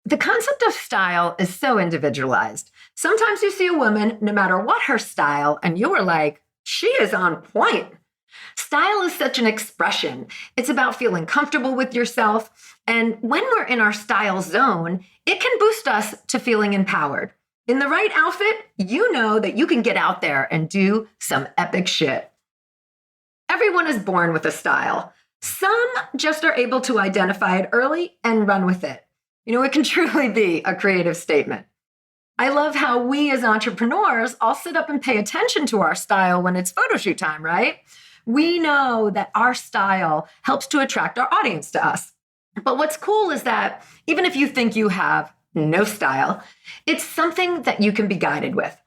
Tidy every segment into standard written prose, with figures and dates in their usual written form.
The concept of style is so individualized. Sometimes you see a woman, no matter what her style, and you're like, she is on point. Style is such an expression. It's about feeling comfortable with yourself. And when we're in our style zone, it can boost us to feeling empowered. In the right outfit, you know that you can get out there and do some epic shit. Everyone is born with a style. Some just are able to identify it early and run with it. It can truly be a creative statement. I love how we as entrepreneurs all sit up and pay attention to our style when it's photo shoot time, right? We know that our style helps to attract our audience to us. But what's cool is that even if you think you have no style, it's something that you can be guided with.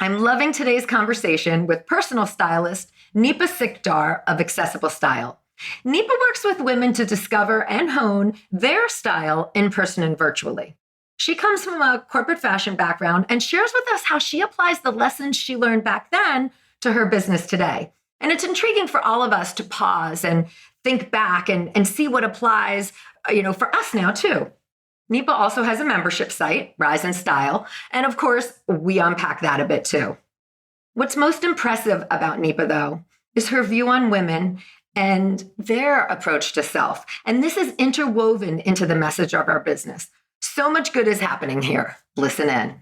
I'm loving today's conversation with personal stylist Neepa Sikdar of Accessible Style. Neepa works with women to discover and hone their style in person and virtually. She comes from a corporate fashion background and shares with us how she applies the lessons she learned back then to her business today. And it's intriguing for all of us to pause and think back and see what applies, for us now too. Neepa also has a membership site, Rise in Style, and of course, we unpack that a bit too. What's most impressive about Neepa, though, is her view on women and their approach to self. And this is interwoven into the message of our business. So much good is happening here. Listen in.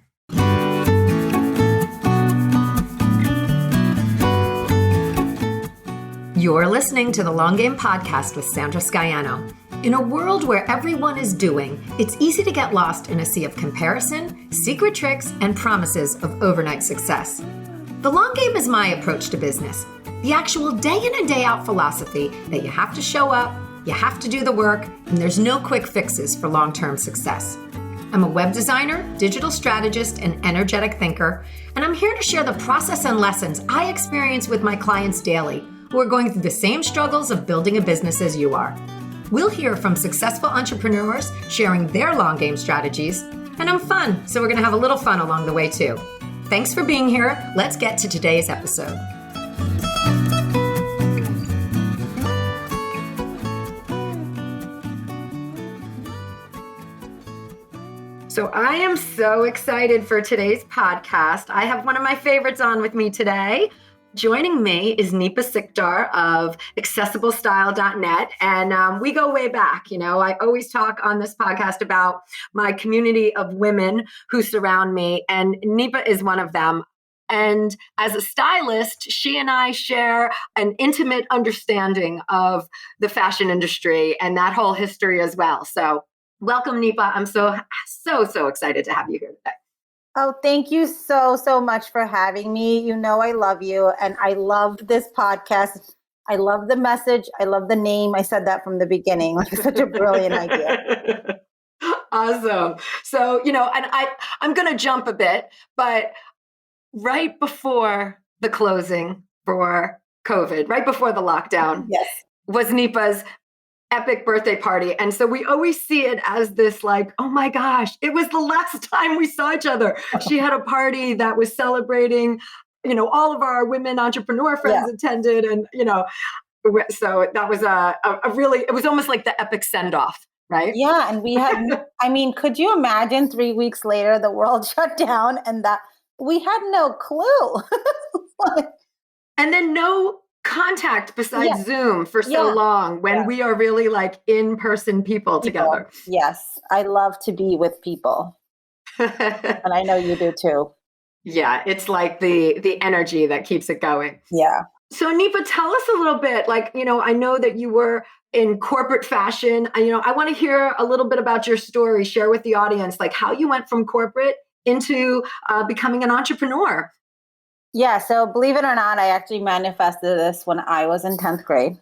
You're listening to the Long Game Podcast with Sandra Scaiano. In a world where everyone is doing, it's easy to get lost in a sea of comparison, secret tricks, and promises of overnight success. The long game is my approach to business. The actual day in and day out philosophy that you have to show up, you have to do the work, and there's no quick fixes for long-term success. I'm a web designer, digital strategist, and energetic thinker, and I'm here to share the process and lessons I experience with my clients daily who are going through the same struggles of building a business as you are. We'll hear from successful entrepreneurs sharing their long game strategies, and I'm fun, so we're going to have a little fun along the way too. Thanks for being here. Let's get to today's episode. So I am so excited for today's podcast. I have one of my favorites on with me today. Joining me is Neepa Sikdar of accessiblestyle.net. And we go way back. I always talk on this podcast about my community of women who surround me, and Neepa is one of them. And as a stylist, she and I share an intimate understanding of the fashion industry and that whole history as well. So welcome, Neepa. I'm so excited to have you here today. Oh, thank you so much for having me. I love you, and I loved this podcast. I love the message. I love the name. I said that from the beginning. It's such a brilliant idea. Awesome. So, and I'm going to jump a bit, but right before the closing for COVID, right before the lockdown, yes, was Neepa's epic birthday party. And so we always see it as this oh my gosh, it was the last time we saw each other. She had a party that was celebrating, all of our women entrepreneur friends attended. And, so that was a really, it was almost like the epic send off, right? Yeah. And we had, could you imagine 3 weeks later, the world shut down and that we had no clue. And then no contact besides Zoom for so long when we are really in-person people together. Yes. I love to be with people. And I know you do too. Yeah. It's like the energy that keeps it going. Yeah. So Neepa, tell us a little bit, I know that you were in corporate fashion. I want to hear a little bit about your story, share with the audience, how you went from corporate into becoming an entrepreneur. Yeah. So believe it or not, I actually manifested this when I was in 10th grade.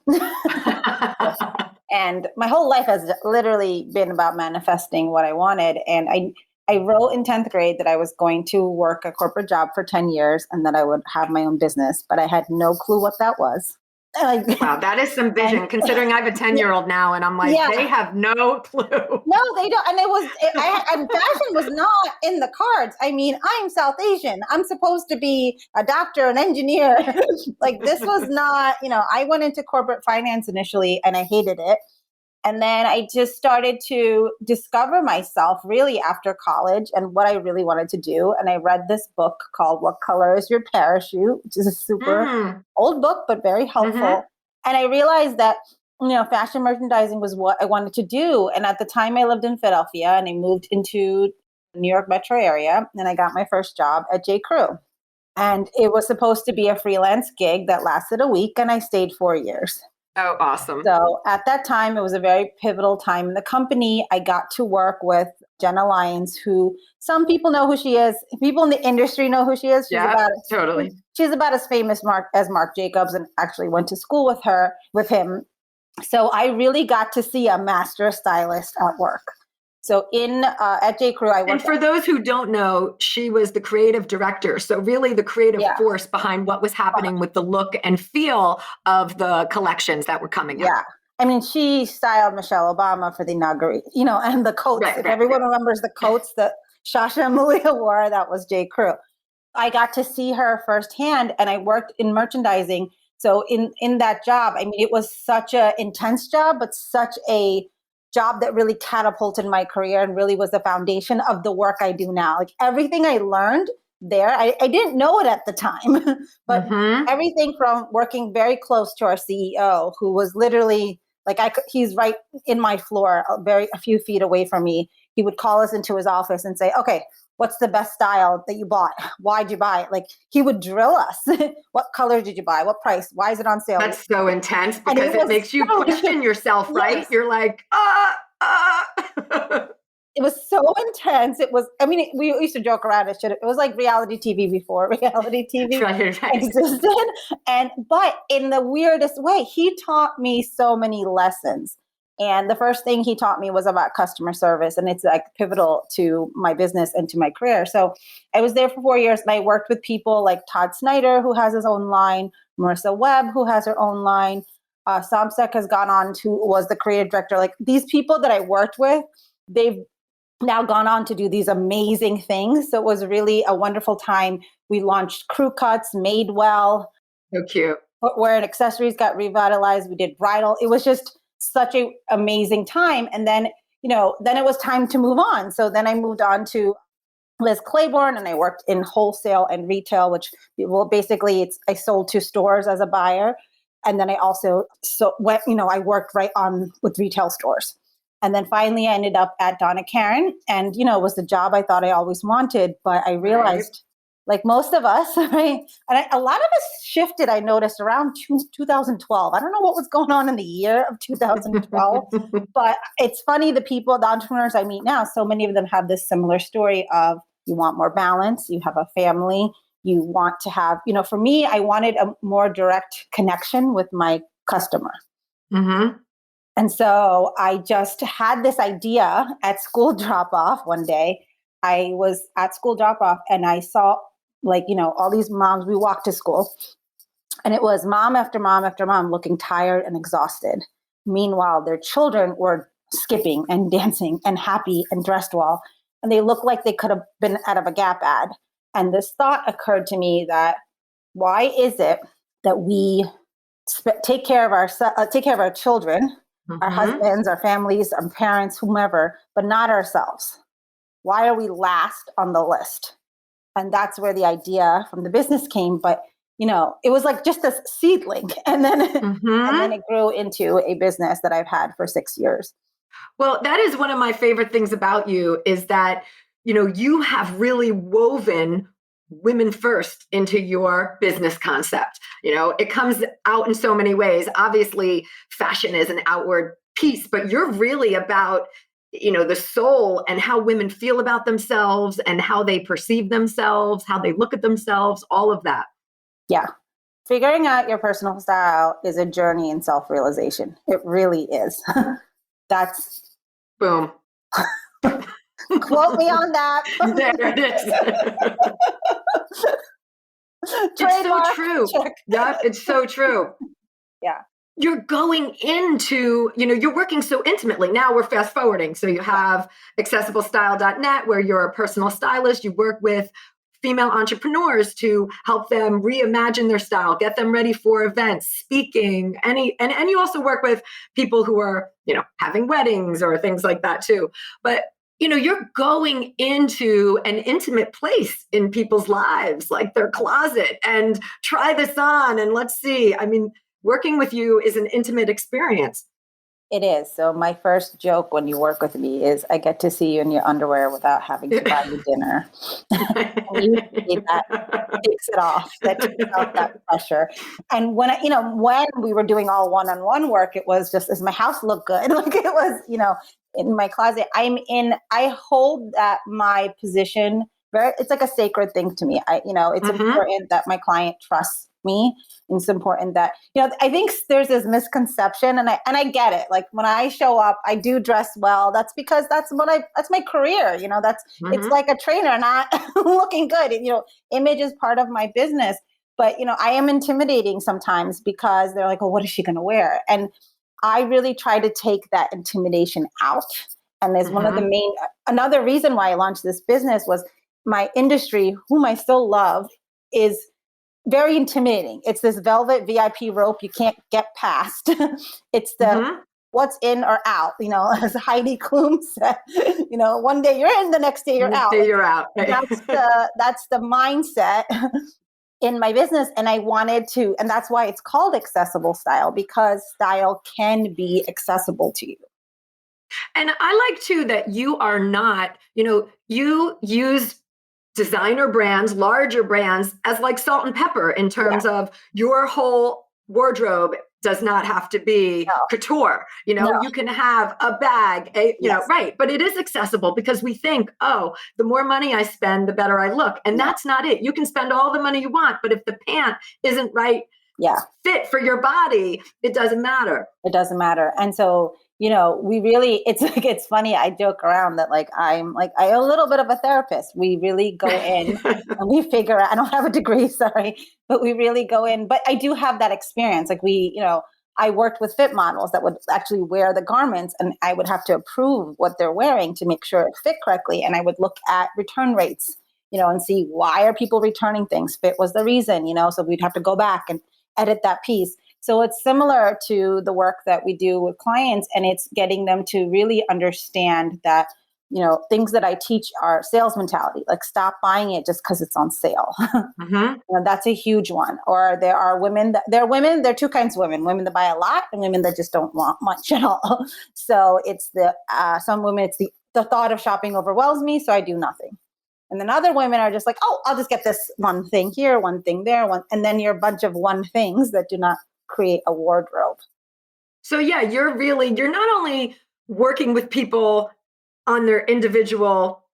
And my whole life has literally been about manifesting what I wanted. And I wrote in 10th grade that I was going to work a corporate job for 10 years and that I would have my own business, but I had no clue what that was. Wow, that is some vision, considering I have a 10-year-old now, and I'm like, they have no clue. No, they don't. And fashion was not in the cards. I'm South Asian. I'm supposed to be a doctor, an engineer. This was not, I went into corporate finance initially and I hated it. And then I just started to discover myself really after college and what I really wanted to do. And I read this book called What Color is Your Parachute, which is a super old book, but very helpful. And I realized that, fashion merchandising was what I wanted to do. And at the time I lived in Philadelphia and I moved into the New York metro area and I got my first job at JCrew. And it was supposed to be a freelance gig that lasted a week and I stayed 4 years. Oh, awesome. So at that time, it was a very pivotal time in the company. I got to work with Jenna Lyons, who some people know who she is. People in the industry know who she is. Totally. She's about as famous as Marc Jacobs, and actually went to school with him. So I really got to see a master stylist at work. So at JCrew, I worked. And for those who don't know, she was the creative director. So really the creative force behind what was happening with the look and feel of the collections that were coming out. Yeah. I mean, she styled Michelle Obama for the inauguration, and the coats. If everyone remembers the coats that Shasha and Malia wore, that was JCrew. I got to see her firsthand, and I worked in merchandising. So in that job, I mean, it was such an intense job, but such a job that really catapulted my career and really was the foundation of the work I do now. Like everything I learned there, I didn't know it at the time, but everything from working very close to our CEO, who was literally he's right in my floor, a few feet away from me. He would call us into his office and say, okay, what's the best style that you bought? Why'd you buy it? Like he would drill us. What color did you buy? What price? Why is it on sale? That's so intense because it makes you question yourself, right? Yes. You're like, It was so intense. It was, we used to joke around. It was like reality TV before reality TV existed. But in the weirdest way, he taught me so many lessons. And the first thing he taught me was about customer service. And it's like pivotal to my business and to my career. So I was there for 4 years and I worked with people like Todd Snyder, who has his own line, Marissa Webb, who has her own line. Samsek has gone on was the creative director. Like these people that I worked with, they've now gone on to do these amazing things. So it was really a wonderful time. We launched Crew Cuts, Madewell. So cute. Footwear and accessories got revitalized. We did bridal. It was just such an amazing time. And then, then it was time to move on. So then I moved on to Liz Claiborne and I worked in wholesale and retail, which basically I sold to stores as a buyer. And then I also I worked right on with retail stores. And then finally I ended up at Donna Karan and, it was the job I thought I always wanted, but I realized like most of us, right? And a lot of us shifted, I noticed around 2012. I don't know what was going on in the year of 2012, but it's funny, the entrepreneurs I meet now, so many of them have this similar story of you want more balance, you have a family, you want to have, for me, I wanted a more direct connection with my customer. And so I just had this idea at school drop-off one day. I was at school drop-off and I saw all these moms, we walked to school and it was mom after mom after mom looking tired and exhausted. Meanwhile, their children were skipping and dancing and happy and dressed well. And they looked like they could have been out of a Gap ad. And this thought occurred to me that why is it that we take care of our children, our husbands, our families, our parents, whomever, but not ourselves? Why are we last on the list? And that's where the idea from the business came. But, it was like just a seedling. And then, and then it grew into a business that I've had for 6 years. Well, that is one of my favorite things about you is that, you have really woven women first into your business concept. It comes out in so many ways. Obviously, fashion is an outward piece, but you're really about the soul and how women feel about themselves and how they perceive themselves, how they look at themselves, all of that. Yeah. Figuring out your personal style is a journey in self-realization. It really is. That's boom. Quote me on that. There it is. It's so true. Yeah, it's so true. Yeah. You're going into, you're working so intimately. Now we're fast forwarding. So you have accessiblestyle.net where you're a personal stylist. You work with female entrepreneurs to help them reimagine their style, get them ready for events, speaking, and you also work with people who are, having weddings or things like that too. But you're going into an intimate place in people's lives, like their closet, and try this on and let's see. I mean, working with you is an intimate experience. It is. So my first joke when you work with me is I get to see you in your underwear without having to buy you dinner. Usually that takes it off. That takes off that pressure. And when when we were doing all one-on-one work, it was just, does my house look good? Like it was, in my closet. I hold that my position it's like a sacred thing to me. It's important that my client trusts me. It's important that, I think there's this misconception and I get it. Like when I show up, I do dress well. That's because that's my career. It's like a trainer, not looking good. Image is part of my business, but I am intimidating sometimes because they're like, oh, what is she going to wear? And I really try to take that intimidation out. And there's another reason why I launched this business was my industry, whom I still love, is very intimidating. It's this velvet VIP rope you can't get past. It's the what's in or out, as Heidi Klum said, one day you're in, the next day you're out. You're out. That's the mindset in my business. And I wanted to, and that's why it's called accessible style, because style can be accessible to you. And I like too that you are not, you use designer brands, larger brands, as like salt and pepper in terms of your whole wardrobe does not have to be couture. You can have a bag, right. But it is accessible because we think, oh, the more money I spend, the better I look. And that's not it. You can spend all the money you want, but if the pant isn't right, fit for your body, it doesn't matter. It doesn't matter. And so, we really, it's funny. I joke around that I'm a little bit of a therapist. We really go in and we figure out, I don't have a degree, sorry, but we really go in, but I do have that experience. I worked with fit models that would actually wear the garments and I would have to approve what they're wearing to make sure it fit correctly. And I would look at return rates, and see why are people returning things? Fit was the reason, so we'd have to go back and edit that piece. So it's similar to the work that we do with clients, and it's getting them to really understand that, things that I teach are sales mentality, like stop buying it just because it's on sale. That's a huge one. Or there are there are two kinds of women that buy a lot and women that just don't want much at all. So it's some women, it's the thought of shopping overwhelms me, so I do nothing. And then other women are just like, oh, I'll just get this one thing here, one thing there, and then you're a bunch of one things that do not create a wardrobe. So you're not only working with people on their individual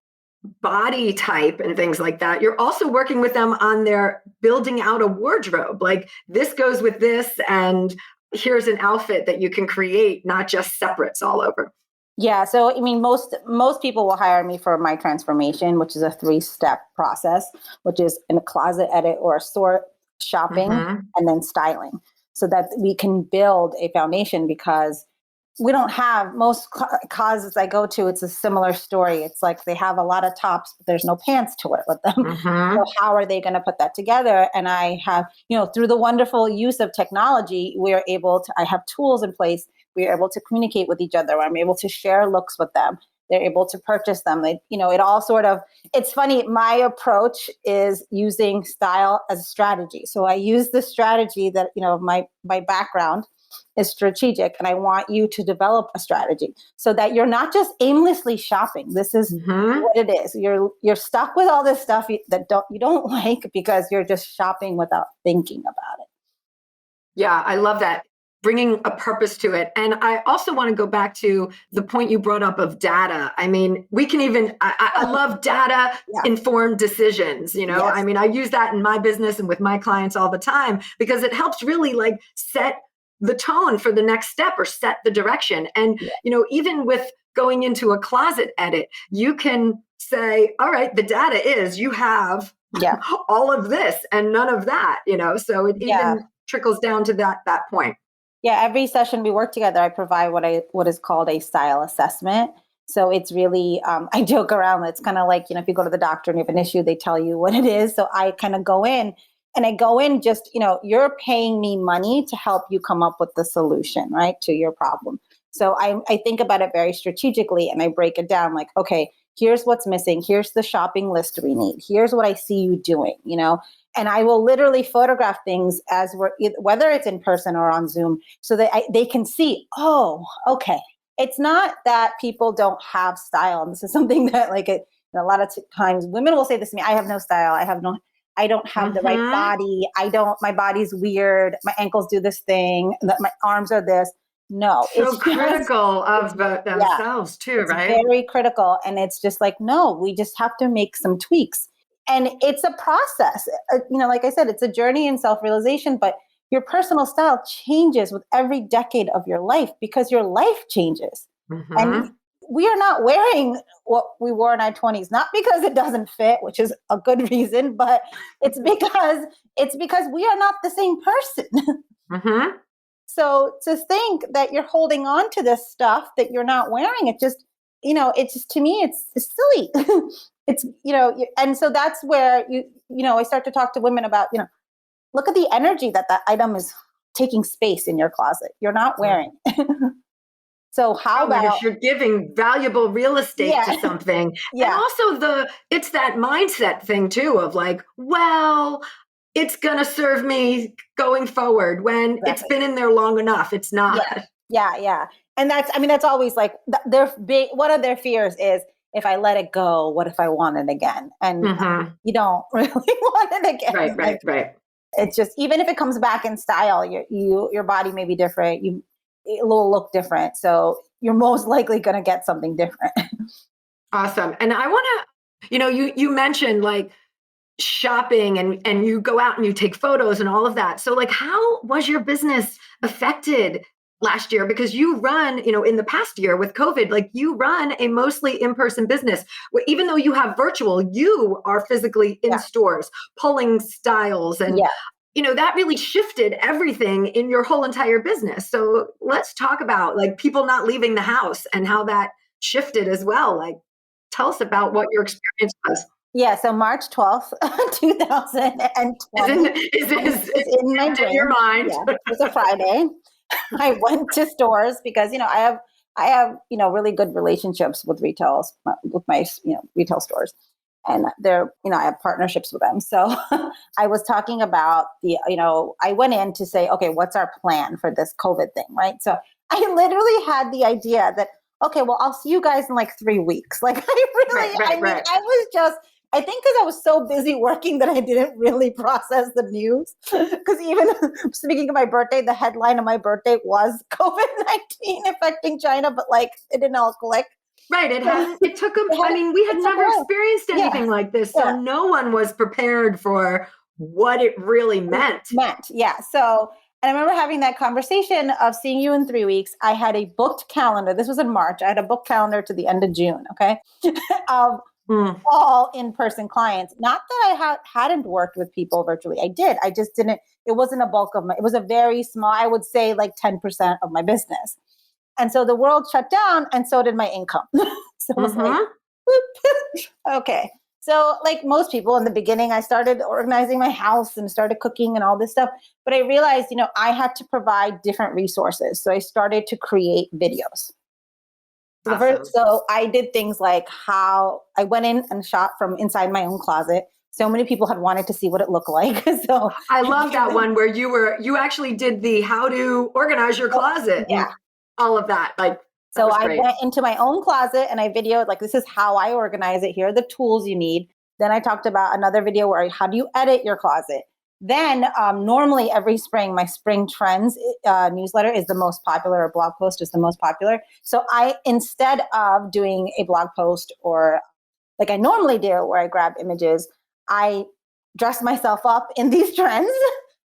body type and things like that, you're also working with them on their building out a wardrobe. Like this goes with this, and here's an outfit that you can create, not just separates all over. Yeah. So, most people will hire me for my transformation, which is a 3-step process, which is in a closet edit or a store, shopping, and then styling, so that we can build a foundation, because we don't have most closets I go to. It's a similar story. It's like they have a lot of tops, but there's no pants to wear with them. So how are they going to put that together? And I have, through the wonderful use of technology, I have tools in place. We are able to communicate with each other. I'm able to share looks with them. They're able to purchase them. It all it's funny. My approach is using style as a strategy. So I use the strategy that, my background is strategic, and I want you to develop a strategy so that you're not just aimlessly shopping. This is what it is. You're stuck with all this stuff that you don't like because you're just shopping without thinking about it. Yeah, I love that. Bringing a purpose to it. And I also want to go back to the point you brought up of data. I mean, we can I love data informed decisions. Yes. I use that in my business and with my clients all the time, because it helps really set the tone for the next step or set the direction. And, even with going into a closet edit, you can say, all right, the data is you have all of this and none of that, so it even trickles down to that point. Yeah, every session we work together, I provide what is called a style assessment. So it's really, I joke around. It's kind of like, if you go to the doctor and you have an issue, they tell you what it is. So I kind of go in and I go in just, you're paying me money to help you come up with the solution, right, to your problem. So I think about it very strategically and I break it down like, okay, here's what's missing. Here's the shopping list we need. Here's what I see you doing, and I will literally photograph things whether it's in person or on Zoom so that they can see, oh, okay. It's not that people don't have style. And this is something that a lot of times women will say this to me, I have no style. I don't have the right body. My body's weird. My ankles do this thing. My arms are this. No. So it's critical of themselves too, right? Very critical. And it's just like, no, we just have to make some tweaks. And it's a process. Like I said, it's a journey in self-realization, but your personal style changes with every decade of your life because your life changes. Mm-hmm. And we are not wearing what we wore in our 20s, not because it doesn't fit, which is a good reason, but it's because we are not the same person. Mm-hmm. So to think that you're holding on to this stuff that you're not wearing, it just to me, it's silly. It's, and so that's where I start to talk to women about, look at the energy that item is taking space in your closet. You're not wearing. So how about you're giving valuable real estate to something. Yeah. And also it's that mindset thing too of like, well, it's going to serve me going forward when it's been in there long enough. It's not. Yeah. And that's always like one of their fears is, if I let it go, what if I want it again? And you don't really want it again. Right. It's just, even if it comes back in style, your body may be different. It will look different. So you're most likely going to get something different. Awesome. And I want to, you mentioned like shopping and you go out and you take photos and all of that. So like, how was your business affected last year? Because you run, in the past year with COVID, like you run a mostly in-person business. Even though you have virtual, you are physically in stores, pulling styles and that really shifted everything in your whole entire business. So let's talk about like people not leaving the house and how that shifted as well. Like, tell us about what your experience was. Yeah, so March 12th, 2020 is in my brain. In your mind. Yeah, it was a Friday. I went to stores because, I have really good relationships with my retail stores. And they're, I have partnerships with them. So I was talking about I went in to say, okay, what's our plan for this COVID thing, right? So I literally had the idea that, okay, well, I'll see you guys in like 3 weeks. Like I think because I was so busy working that I didn't really process the news. Because even speaking of my birthday, the headline of my birthday was COVID-19 affecting China, but like it didn't all click. Right. It took we had never experienced anything like this. So no one was prepared for what it really meant. Yeah. So, and I remember having that conversation of seeing you in 3 weeks. I had a booked calendar. This was in March. I had a booked calendar to the end of June. Okay. Of all in-person clients. Not that I hadn't worked with people virtually. I did. I just didn't, it wasn't a bulk of it was a very small, I would say like 10% of my business. And so the world shut down and so did my income. So it was like, okay. So like most people in the beginning, I started organizing my house and started cooking and all this stuff. But I realized, I had to provide different resources. So I started to create videos. Awesome. So I did things like how I went in and shot from inside my own closet. So many people had wanted to see what it looked like. So I love that one where you actually did the how to organize your closet. Yeah. All of that. So I went into my own closet and I videoed like, this is how I organize it. Here are the tools you need. Then I talked about another video where how do you edit your closet? Then normally every spring, my spring trends newsletter is the most popular, or blog post is the most popular. So instead of doing a blog post or like I normally do where I grab images, I dressed myself up in these trends.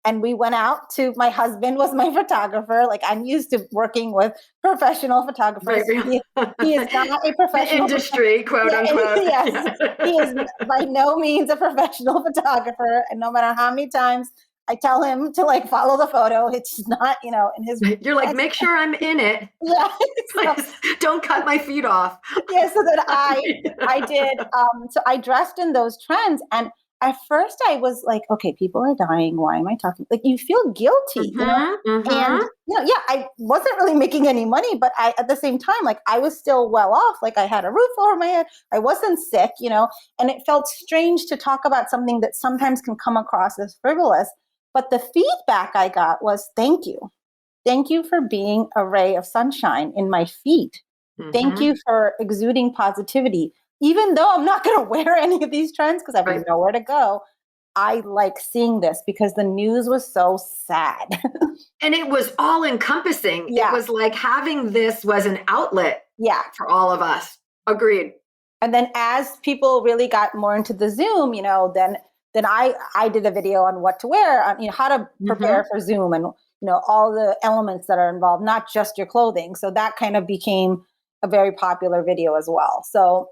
And we went out to, my husband was my photographer. Like I'm used to working with professional photographers. Right. He is not a professional industry, quote unquote. Yes, he is by no means a professional photographer. And no matter how many times I tell him to like follow the photo. It's not, you know, in his. You're like, make sure I'm in it. Yeah. Please, don't cut my feet off. Yeah. So that I did. So I dressed in those trends, and at first I was like, okay, people are dying. Why am I talking? Like, you feel guilty, you know? And, you know, yeah, I wasn't really making any money, but I, at the same time, like I was still well off. Like I had a roof over my head. I wasn't sick, you know, and it felt strange to talk about something that sometimes can come across as frivolous. But the feedback I got was, thank you. Thank you for being a ray of sunshine in my feet. Thank you for exuding positivity. Even though I'm not going to wear any of these trends because I have nowhere to go, I like seeing this because the news was so sad. And it was all encompassing. Yeah. It was like having this was an outlet for all of us. Agreed. And then as people really got more into the Zoom, you know, then I did a video on what to wear, you know, how to prepare for Zoom and, you know, all the elements that are involved, not just your clothing. So that kind of became a very popular video as well. So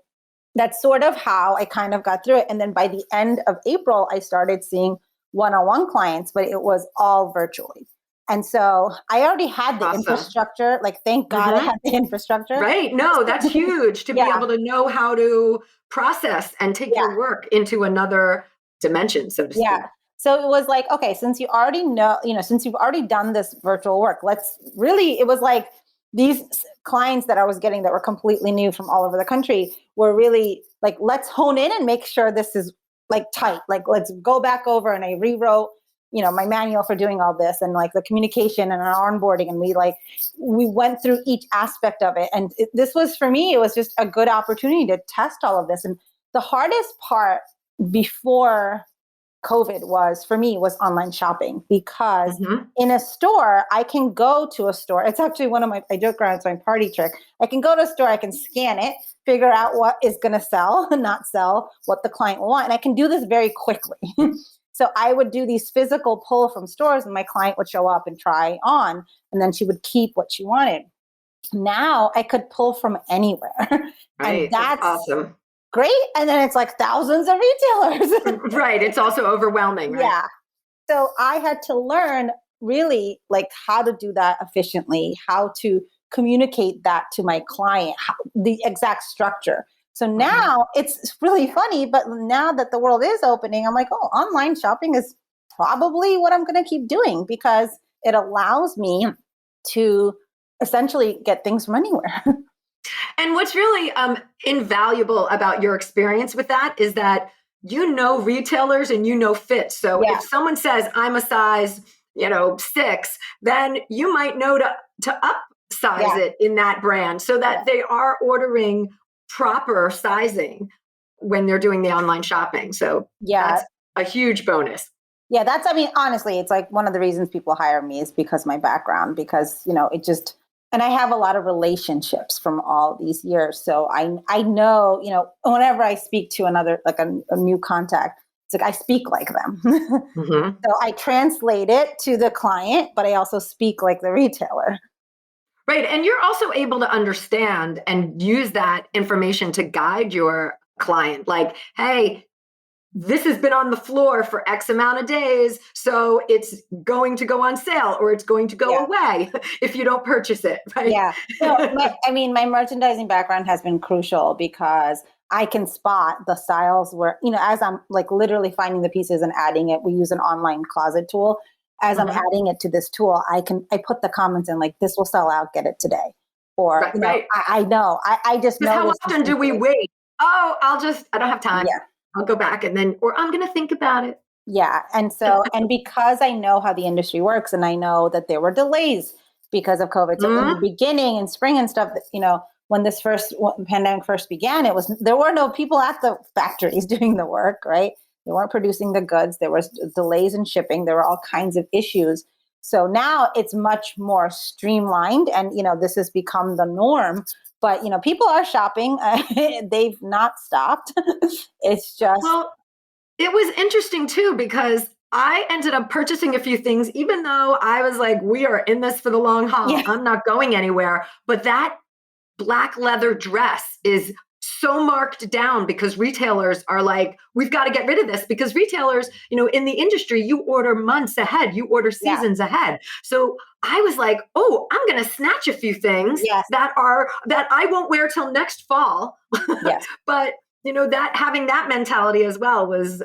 that's sort of how I kind of got through it. And then by the end of April, I started seeing one-on-one clients, but it was all virtually. And so I already had the infrastructure. Like, thank God I had the infrastructure. Right. No, that's huge to be able to know how to process and take your work into another dimension, so to speak. Yeah. So it was like, okay, since you already know, you know, since you've already done this virtual work, let's really, it was like these clients that I was getting that were completely new from all over the country were really like, let's hone in and make sure this is like tight. Like, let's go back over. And I rewrote, you know, my manual for doing all this and like the communication and our onboarding. And we went through each aspect of it. And this was, for me, it was just a good opportunity to test all of this. And the hardest part before COVID was online shopping, because in a store, I can go to a store. It's actually one of I joke around, it's my party trick. I can go to a store, I can scan it, figure out what is going to sell and not sell, what the client will want. And I can do this very quickly. So I would do these physical pull from stores and my client would show up and try on, and then she would keep what she wanted. Now I could pull from anywhere. Right. And that's awesome. Great. And then it's like thousands of retailers. Right. It's also overwhelming. Right? Yeah. So I had to learn really like how to do that efficiently, how to communicate that to my client, the exact structure. So now it's really funny, but now that the world is opening, I'm like, oh, online shopping is probably what I'm going to keep doing because it allows me to essentially get things from anywhere. And what's really invaluable about your experience with that is that you know retailers and you know fit. So if someone says I'm a size, 6, then you might know to upsize it in that brand so that they are ordering proper sizing when they're doing the online shopping. So that's a huge bonus. Yeah, honestly, it's like one of the reasons people hire me is because my background, because, and I have a lot of relationships from all these years. So I know, whenever I speak to another, like a new contact, it's like I speak like them. So I translate it to the client, but I also speak like the retailer. Right. And you're also able to understand and use that information to guide your client. Like, hey, this has been on the floor for X amount of days, so it's going to go on sale or it's going to go away if you don't purchase it. Right? Yeah. So my merchandising background has been crucial because I can spot the styles where, as I'm like literally finding the pieces and adding it, we use an online closet tool. As I'm adding it to this tool, I put the comments in like, this will sell out, get it today. Or, I know, I just know. How often do we wait? Oh, I don't have time. Yeah. I'll go back or I'm going to think about it. Yeah. And so, and because I know how the industry works and I know that there were delays because of COVID. So in the beginning in spring and stuff, when this pandemic first began, there were no people at the factories doing the work, right? They weren't producing the goods. There was delays in shipping. There were all kinds of issues. So now it's much more streamlined and, this has become the norm. But, people are shopping. They've not stopped. It's just. Well, it was interesting, too, because I ended up purchasing a few things, even though I was like, we are in this for the long haul. Yeah. I'm not going anywhere. But that black leather dress is so marked down because retailers are like, we've got to get rid of this, because retailers, in the industry, you order months ahead, you order seasons ahead. So I was like, oh, I'm going to snatch a few things that I won't wear till next fall. Yes. But, that having that mentality as well was,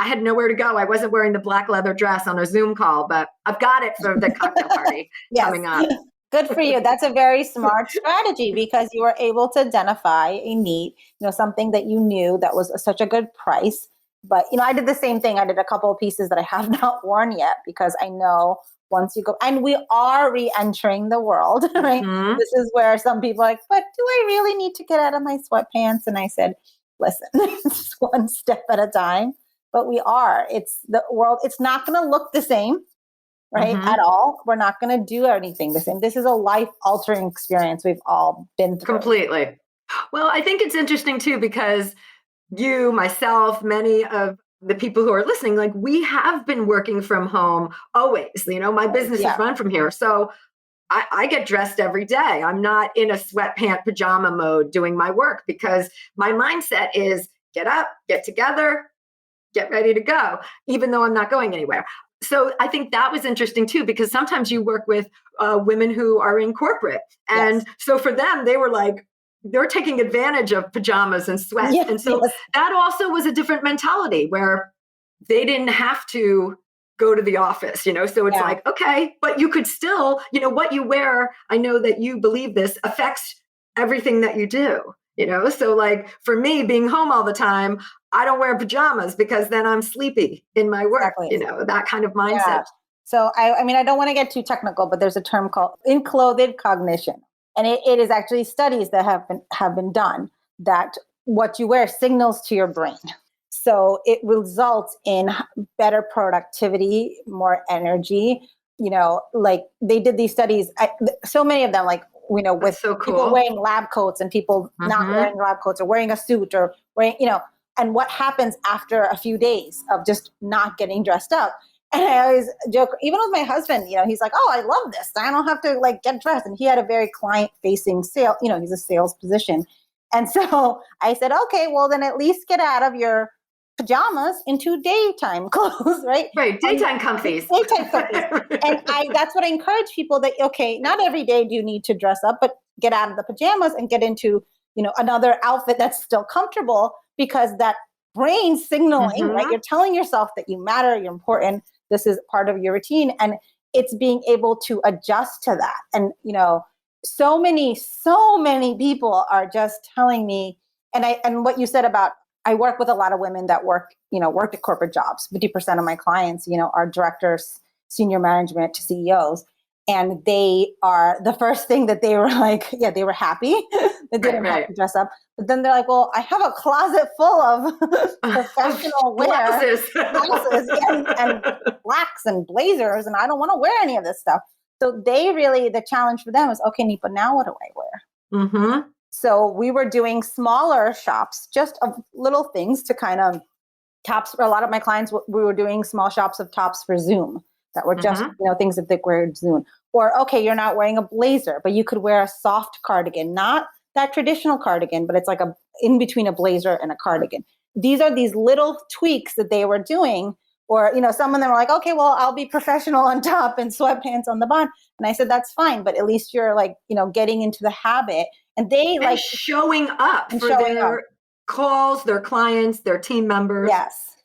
I had nowhere to go. I wasn't wearing the black leather dress on a Zoom call, but I've got it for the cocktail party coming up. Good for you. That's a very smart strategy, because you were able to identify a need, something that you knew that was such a good price. But, I did the same thing. I did a couple of pieces that I have not worn yet, because I know once you go, and we are re-entering the world, right? Mm-hmm. This is where some people are like, but do I really need to get out of my sweatpants? And I said, listen, it's one step at a time. But we are. It's the world. It's not going to look the same, right? Mm-hmm. At all. We're not going to do anything the same. This is a life-altering experience we've all been through. Completely. Well, I think it's interesting too, because you, myself, many of the people who are listening, like, we have been working from home always. My business is run from here. So I get dressed every day. I'm not in a sweatpant pajama mode doing my work, because my mindset is get up, get together, get ready to go, even though I'm not going anywhere. So I think that was interesting too, because sometimes you work with women who are in corporate. And so for them, they were like, they're taking advantage of pajamas and sweat. And so that also was a different mentality, where they didn't have to go to the office, so it's like, okay, but you could still, what you wear, I know that you believe this, affects everything that you do. So like for me, being home all the time, I don't wear pajamas, because then I'm sleepy in my work, that kind of mindset. Yeah. So I mean, I don't want to get too technical, but there's a term called enclothed cognition. And it is actually studies that have been done that what you wear signals to your brain. So it results in better productivity, more energy, like they did these studies, so many of them, like, with so cool. People wearing lab coats and people not wearing lab coats, or wearing a suit, or wearing, and what happens after a few days of just not getting dressed up. And I always joke, even with my husband, he's like, oh, I love this. I don't have to get dressed. And he had a very client facing sale, he's a sales position. And so I said, okay, well then at least get out of your pajamas into daytime clothes, right? Right, daytime comfies. Daytime comfies. And that's what I encourage people, that, okay, not every day do you need to dress up, but get out of the pajamas and get into, another outfit that's still comfortable, because that brain signaling, right? You're telling yourself that you matter, you're important, this is part of your routine, and it's being able to adjust to that. And, so many people are just telling me, and what you said about, I work with a lot of women that worked at corporate jobs. 50% of my clients, are directors, senior management to CEOs. And they are, the first thing that they were like, they were happy that they didn't have to dress up. But then they're like, well, I have a closet full of professional wear, blouses and blacks and blazers, and I don't want to wear any of this stuff. So the challenge for them is, okay, Neepa, now what do I wear? Mm-hmm. So we were doing smaller shops, just of little things to kind of tops. For a lot of my clients, we were doing small shops of tops for Zoom that were just, things that they wear Zoom. Or, okay, you're not wearing a blazer, but you could wear a soft cardigan, not that traditional cardigan, but it's like in between a blazer and a cardigan. These are these little tweaks that they were doing. Or, some of them were like, okay, well, I'll be professional on top and sweatpants on the bottom. And I said, that's fine. But at least you're getting into the habit. And they showing up for their calls, their clients, their team members. Yes.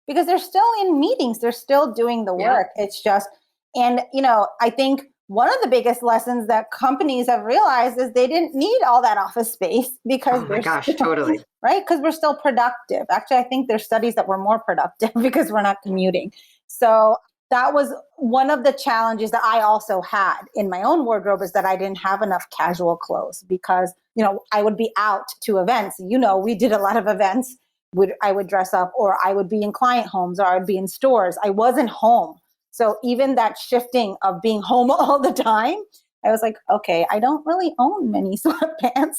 Because they're still in meetings. They're still doing the work. It's just, and, I think one of the biggest lessons that companies have realized is they didn't need all that office space, because totally. Right? Because we're still productive. Actually, I think there's studies that we're more productive because we're not commuting. So that was one of the challenges that I also had in my own wardrobe, is that I didn't have enough casual clothes, because, I would be out to events. We did a lot of events. I would dress up, or I would be in client homes, or I would be in stores. I wasn't home. So even that shifting of being home all the time, I was like, okay, I don't really own many sweatpants,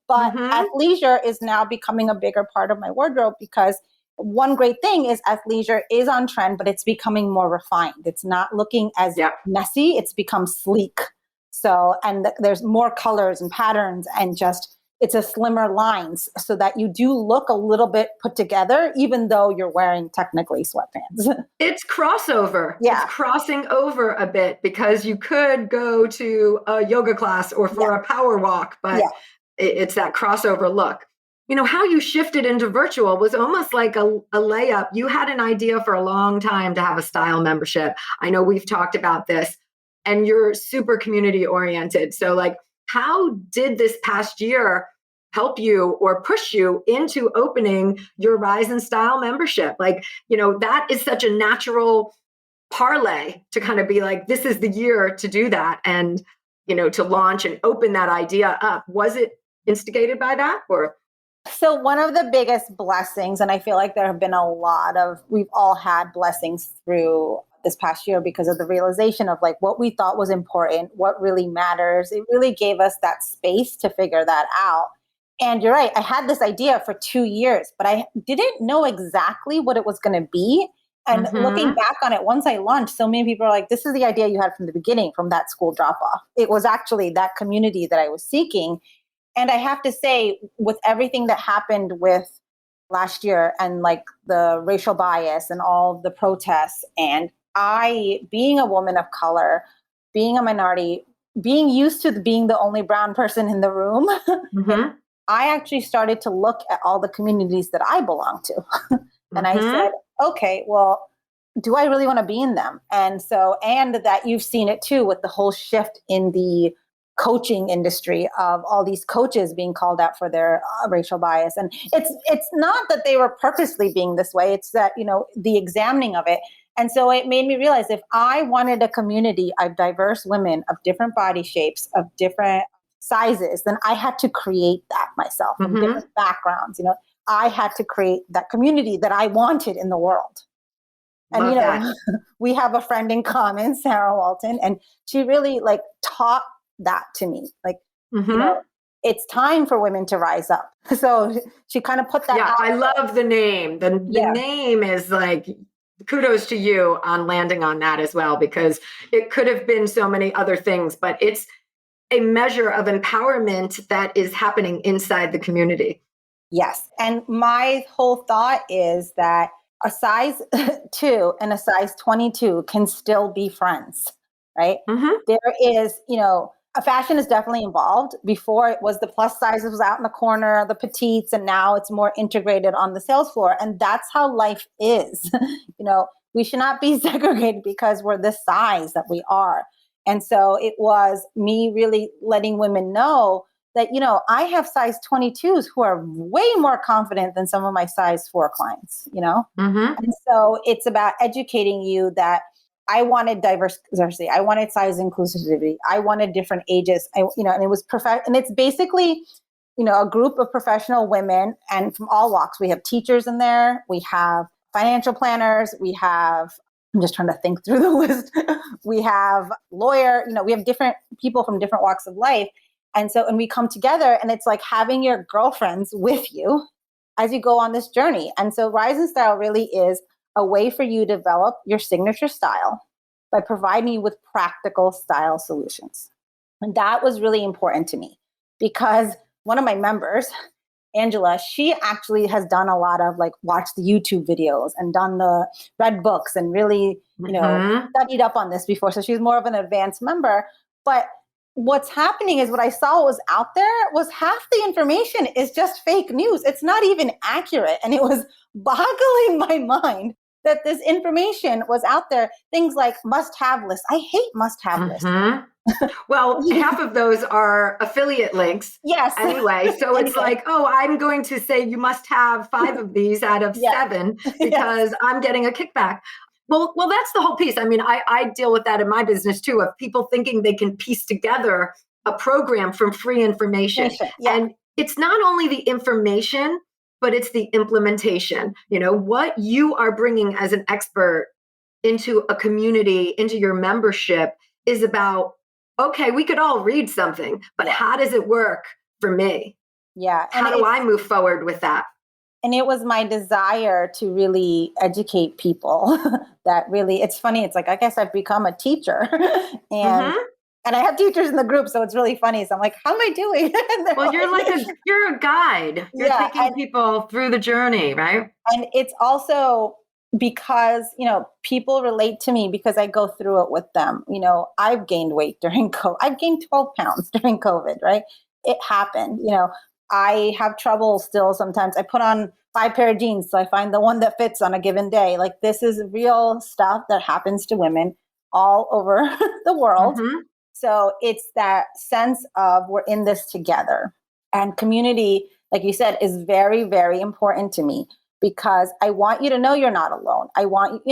but athleisure is now becoming a bigger part of my wardrobe, because one great thing is athleisure is on trend, but it's becoming more refined. It's not looking as messy. It's become sleek. So, and there's more colors and patterns, and just, it's a slimmer lines so that you do look a little bit put together, even though you're wearing technically sweatpants. It's crossover. Yeah. It's crossing over a bit because you could go to a yoga class or for a power walk, but it's that crossover look. How you shifted into virtual was almost like a layup. You had an idea for a long time to have a style membership. I know we've talked about this, and you're super community oriented. So like, how did this past year help you or push you into opening your Rise in Style membership? Like, that is such a natural parlay to kind of be like, this is the year to do that and, to launch and open that idea up. Was it instigated by that or? So one of the biggest blessings, and I feel like there have been we've all had blessings through this past year because of the realization of like what we thought was important, what really matters. It really gave us that space to figure that out. And you're right, I had this idea for 2 years, but I didn't know exactly what it was going to be. And looking back on it, once I launched, so many people are like, this is the idea you had from the beginning, from that school drop off. It was actually that community that I was seeking. And I have to say, with everything that happened with last year and like the racial bias and all the protests, and being a woman of color, being a minority, being used to being the only brown person in the room, I actually started to look at all the communities that I belong to. And I said, okay, well, do I really want to be in them? And that you've seen it too with the whole shift in the coaching industry of all these coaches being called out for their racial bias. And it's not that they were purposely being this way. It's that, the examining of it. And so it made me realize if I wanted a community of diverse women of different body shapes, of different sizes, then I had to create that myself from different backgrounds. I had to create that community that I wanted in the world. And, we have a friend in common, Sarah Walton, and she really like taught that to me. Like, it's time for women to rise up. So she kind of put that out. I love the name. The name is like, kudos to you on landing on that as well, because it could have been so many other things, but it's a measure of empowerment that is happening inside the community. Yes. And my whole thought is that a size 2 and a size 22 can still be friends, right? There is, fashion is definitely involved. Before it was the plus sizes was out in the corner, the petites, and now it's more integrated on the sales floor. And that's how life is. We should not be segregated because we're the size that we are. And so it was me really letting women know that, I have size 22s who are way more confident than some of my size 4 clients, And so it's about educating you that I wanted diversity. I wanted size inclusivity. I wanted different ages. And it was perfect. And it's basically, a group of professional women and from all walks. We have teachers in there. We have financial planners. I'm just trying to think through the list. We have lawyer, we have different people from different walks of life. And we come together and it's like having your girlfriends with you as you go on this journey. And so Rise in Style really is a way for you to develop your signature style by providing you with practical style solutions. And that was really important to me because one of my members, Angela, she actually has done a lot of like watch the YouTube videos and done the read books and really, studied up on this before. So she's more of an advanced member. But what's happening is what I saw was out there was half the information is just fake news. It's not even accurate. And it was boggling my mind that this information was out there. Things like must-have lists. I hate must-have lists. Well, half of those are affiliate links. Yes. Anyway, so it's like, I'm going to say you must have 5 of these out of 7 because I'm getting a kickback. Well, that's the whole piece. I mean, I deal with that in my business too, of people thinking they can piece together a program from free information. And it's not only the information, but it's the implementation. What you are bringing as an expert into a community, into your membership is about, okay, we could all read something, but how does it work for me? Yeah. How do I move forward with that? And it was my desire to really educate people that really, it's funny. It's like, I guess I've become a teacher and And I have teachers in the group, so it's really funny. So I'm like, how am I doing? Well, you're a guide. You're taking people through the journey, right? And it's also because, people relate to me because I go through it with them. I've gained weight during COVID. I've gained 12 pounds during COVID, right? It happened. I have trouble still sometimes. I put on 5 pair of jeans, so I find the one that fits on a given day. Like, this is real stuff that happens to women all over the world. Mm-hmm. So it's that sense of we're in this together. And community, like you said, is very, very important to me because I want you to know you're not alone. I want,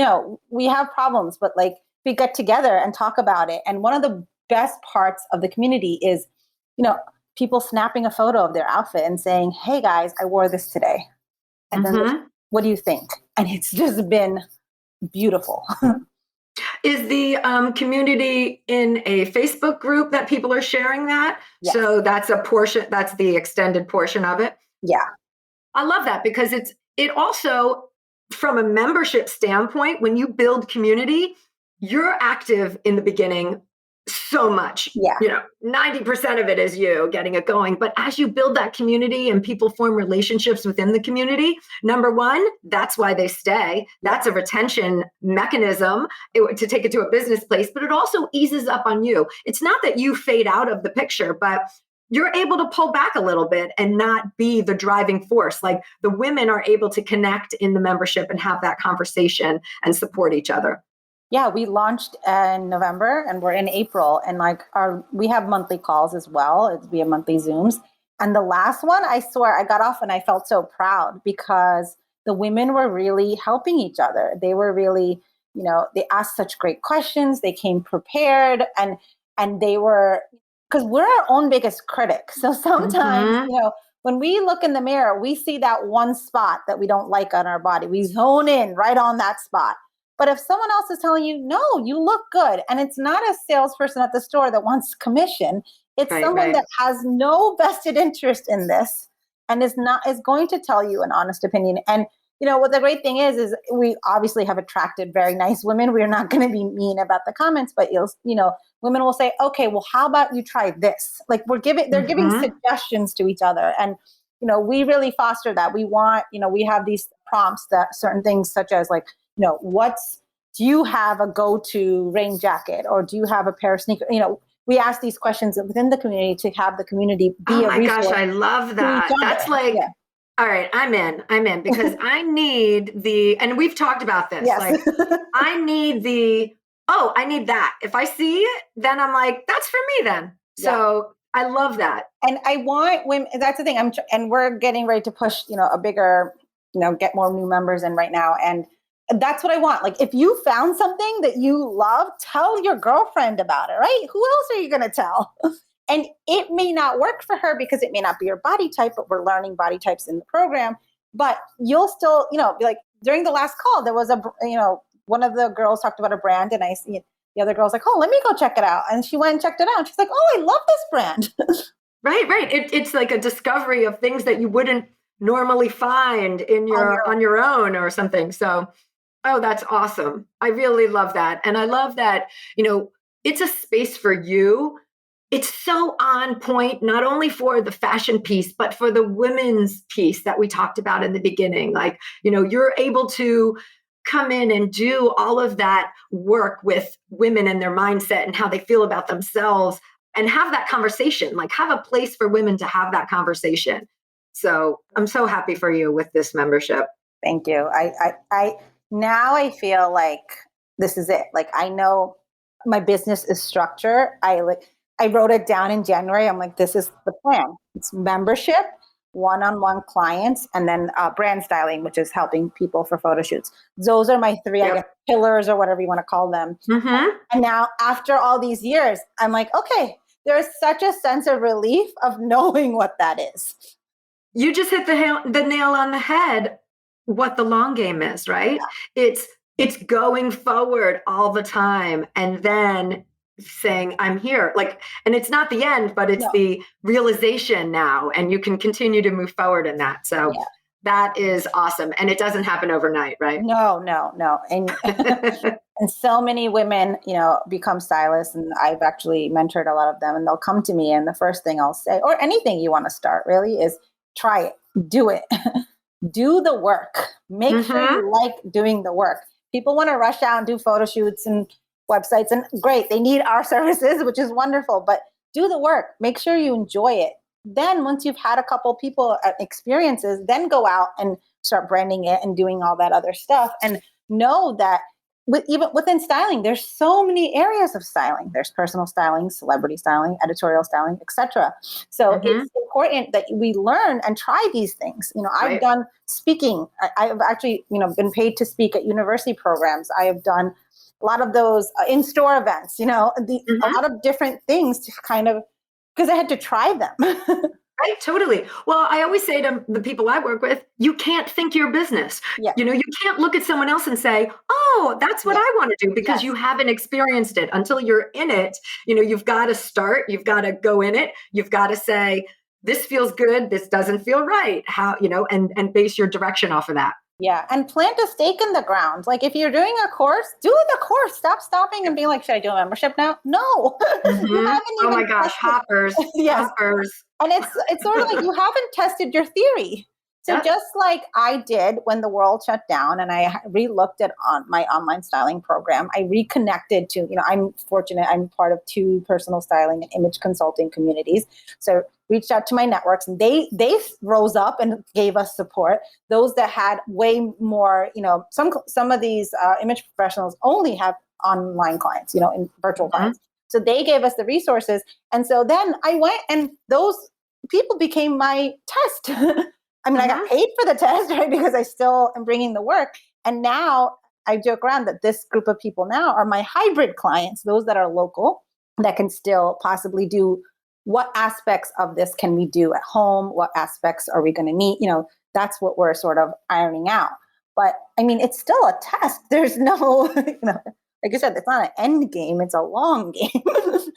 we have problems, but like we get together and talk about it. And one of the best parts of the community is, people snapping a photo of their outfit and saying, hey guys, I wore this today. And then what do you think? And it's just been beautiful. Is the community in a Facebook group that people are sharing that? Yes. So that's a portion, that's the extended portion of it? Yeah. I love that because it also, from a membership standpoint, when you build community, you're active in the beginning so much. Yeah. 90% of it is you getting it going. But as you build that community and people form relationships within the community, number one, that's why they stay. That's a retention mechanism to take it to a business place, but it also eases up on you. It's not that you fade out of the picture, but you're able to pull back a little bit and not be the driving force. Like the women are able to connect in the membership and have that conversation and support each other. Yeah, we launched in November and we're in April, and we have monthly calls as well. It's via monthly Zooms. And the last one, I swear, I got off and I felt so proud because the women were really helping each other. They were really, they asked such great questions. They came prepared and they were, because we're our own biggest critic. So sometimes, when we look in the mirror, we see that one spot that we don't like on our body. We zone in right on that spot. But if someone else is telling you, no, you look good, and it's not a salesperson at the store that wants commission, it's someone that has no vested interest in this and is going to tell you an honest opinion. And, what the great thing is we obviously have attracted very nice women. We're not going to be mean about the comments, but women will say, okay, well, how about you try this? Like they're giving suggestions to each other. And, we really foster that. We want, we have these prompts that certain things such as like, do you have a go-to rain jacket or do you have a pair of sneakers? We ask these questions within the community to have the community be a resource. Oh my gosh, I love that. That's like, all right, I'm in because I need and we've talked about this. Yes. Like I need that. If I see it, then I'm like, that's for me then. So I love that. And I want women, that's the thing. And we're getting ready to push, a bigger, get more new members in right now. And that's what I want. Like, if you found something that you love, tell your girlfriend about it, right? Who else are you going to tell? And it may not work for her because it may not be your body type, but we're learning body types in the program. But you'll still, be like, during the last call, there was one of the girls talked about a brand and the other girl's like, oh, let me go check it out. And she went and checked it out. And she's like, oh, I love this brand. Right. It's like a discovery of things that you wouldn't normally find on your own or something. So, oh, that's awesome. I really love that. And I love that, it's a space for you. It's so on point, not only for the fashion piece, but for the women's piece that we talked about in the beginning. Like, you're able to come in and do all of that work with women and their mindset and how they feel about themselves and have that conversation, like have a place for women to have that conversation. So I'm so happy for you with this membership. Thank you. Now I feel like this is it. Like, I know my business is structured. I wrote it down in January. I'm like, this is the plan. It's membership, one-on-one clients, and then brand styling, which is helping people for photo shoots. Those are my 3, I guess, pillars or whatever you want to call them. Mm-hmm. And now after all these years, I'm like, okay, there's such a sense of relief of knowing what that is. You just hit the nail on the head. What the long game is, right? Yeah. It's going forward all the time and then saying, I'm here. Like, and it's not the end, but it's the realization now, and you can continue to move forward in that. So that is awesome. And it doesn't happen overnight, right? No. And And so many women, become stylists, and I've actually mentored a lot of them, and they'll come to me, and the first thing I'll say, or anything you want to start really, is try it, do it, do the work, make sure you like doing the work. People want to rush out and do photo shoots and websites, and great, they need our services, which is wonderful, but do the work, make sure you enjoy it. Then once you've had a couple people experiences, then go out and start branding it and doing all that other stuff. And know that even within styling, there's so many areas of styling. There's personal styling, celebrity styling, editorial styling, etc. So it's important that we learn and try these things. I've done speaking. I've actually, been paid to speak at university programs. I have done a lot of those in-store events, a lot of different things to kind of, because I had to try them. Right, totally. Well, I always say to the people I work with, you can't think your business. Yeah. You can't look at someone else and say, oh, that's what I want to do, because you haven't experienced it. Until you're in it, you've got to start, you've got to go in it. You've got to say, this feels good, this doesn't feel right. How, and base your direction off of that. Yeah. And plant a stake in the ground. Like if you're doing a course, do the course. Stop stopping and being like, should I do a membership now? No. You haven't even my gosh, hoppers. Yes. Hoppers. And it's sort of like you haven't tested your theory. So just like I did when the world shut down and I re-looked at my online styling program, I reconnected to, I'm fortunate, I'm part of 2 personal styling and image consulting communities. So reached out to my networks, and they rose up and gave us support. Those that had way more, some of these image professionals only have online clients, in virtual clients. So they gave us the resources. And so then I went, and those people became my test. I mean, I got paid for the test, right? Because I still am bringing the work. And now I joke around that this group of people now are my hybrid clients, those that are local, that can still possibly do what aspects of this can we do at home? What aspects are we going to need? That's what we're sort of ironing out. But I mean, it's still a test. There's no, like I said, it's not an end game. It's a long game.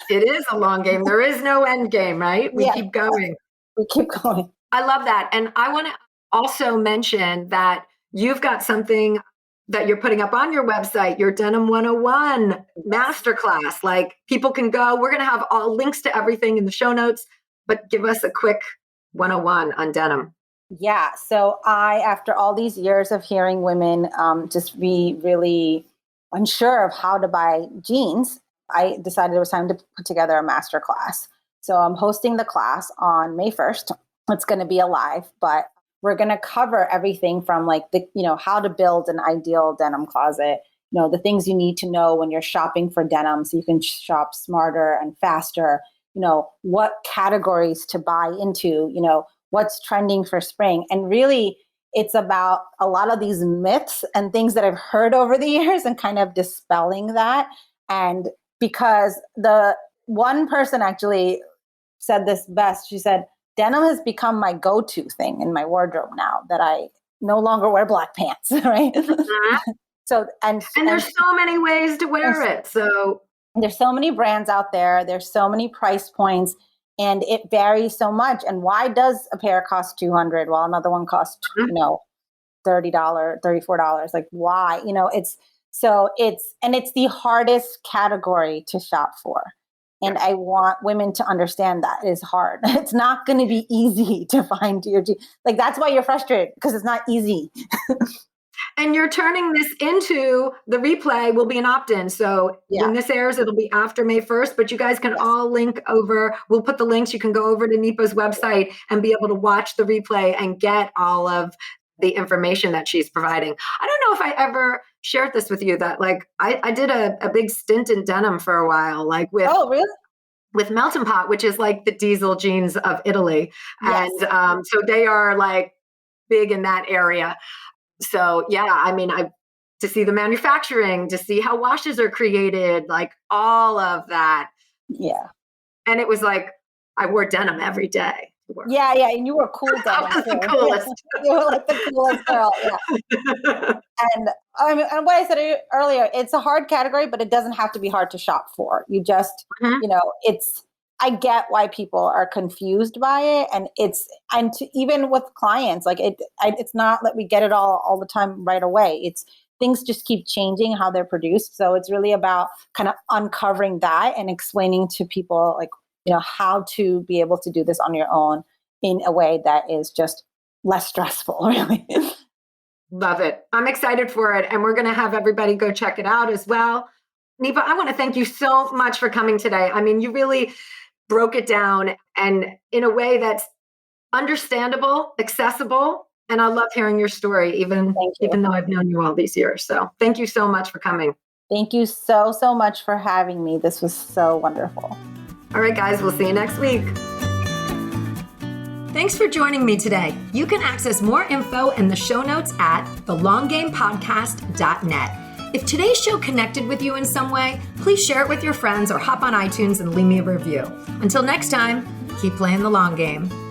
It is a long game. There is no end game, right? We keep going. We keep going. I love that. And I want to also mention that you've got something that you're putting up on your website, your Denim 101 masterclass. Like people can go, we're going to have all links to everything in the show notes, but give us a quick 101 on denim. Yeah. So after all these years of hearing women just be really unsure of how to buy jeans, I decided it was time to put together a masterclass. So I'm hosting the class on May 1st. It's going to be alive, but we're going to cover everything from like how to build an ideal denim closet, the things you need to know when you're shopping for denim so you can shop smarter and faster, what categories to buy into, what's trending for spring. And really, it's about a lot of these myths and things that I've heard over the years and kind of dispelling that. And because the one person actually said this best, she said, denim has become my go-to thing in my wardrobe now, that I no longer wear black pants, right? So and there's so many ways to wear it. So there's so many brands out there. There's so many price points, and it varies so much. And why does a pair cost $200 while another one costs, $30, $34? Like why? It's the hardest category to shop for. And I want women to understand that it is hard. It's not going to be easy to find your jeans. Like that's why you're frustrated, because it's not easy. And you're turning this into the replay will be an opt-in. So when this airs, it'll be after May 1st, but you guys can all link over. We'll put the links. You can go over to Neepa's website and be able to watch the replay and get all of the information that she's providing. I don't know if I ever shared this with you, that like I did a big stint in denim for a while, like with with Melting Pot, which is like the diesel jeans of Italy. Yes. And so they are like big in that area. So I mean, to see the manufacturing, to see how washes are created, like all of that. Yeah. And it was like, I wore denim every day. Yeah. And you were cool denim. I was the coolest. You were like the coolest girl. Yeah. And I mean, and what I said earlier, it's a hard category, but it doesn't have to be hard to shop for. You just, I get why people are confused by it. And even with clients, like it's not that we get it all the time right away. things just keep changing how they're produced. So it's really about kind of uncovering that and explaining to people like, how to be able to do this on your own in a way that is just less stressful, really. Love it. I'm excited for it. And we're going to have everybody go check it out as well. Neepa, I want to thank you so much for coming today. I mean, you really broke it down and in a way that's understandable, accessible. And I love hearing your story, even though I've known you all these years. So thank you so much for coming. Thank you so, so much for having me. This was so wonderful. All right, guys, we'll see you next week. Thanks for joining me today. You can access more info in the show notes at thelonggamepodcast.net. If today's show connected with you in some way, please share it with your friends or hop on iTunes and leave me a review. Until next time, keep playing the long game.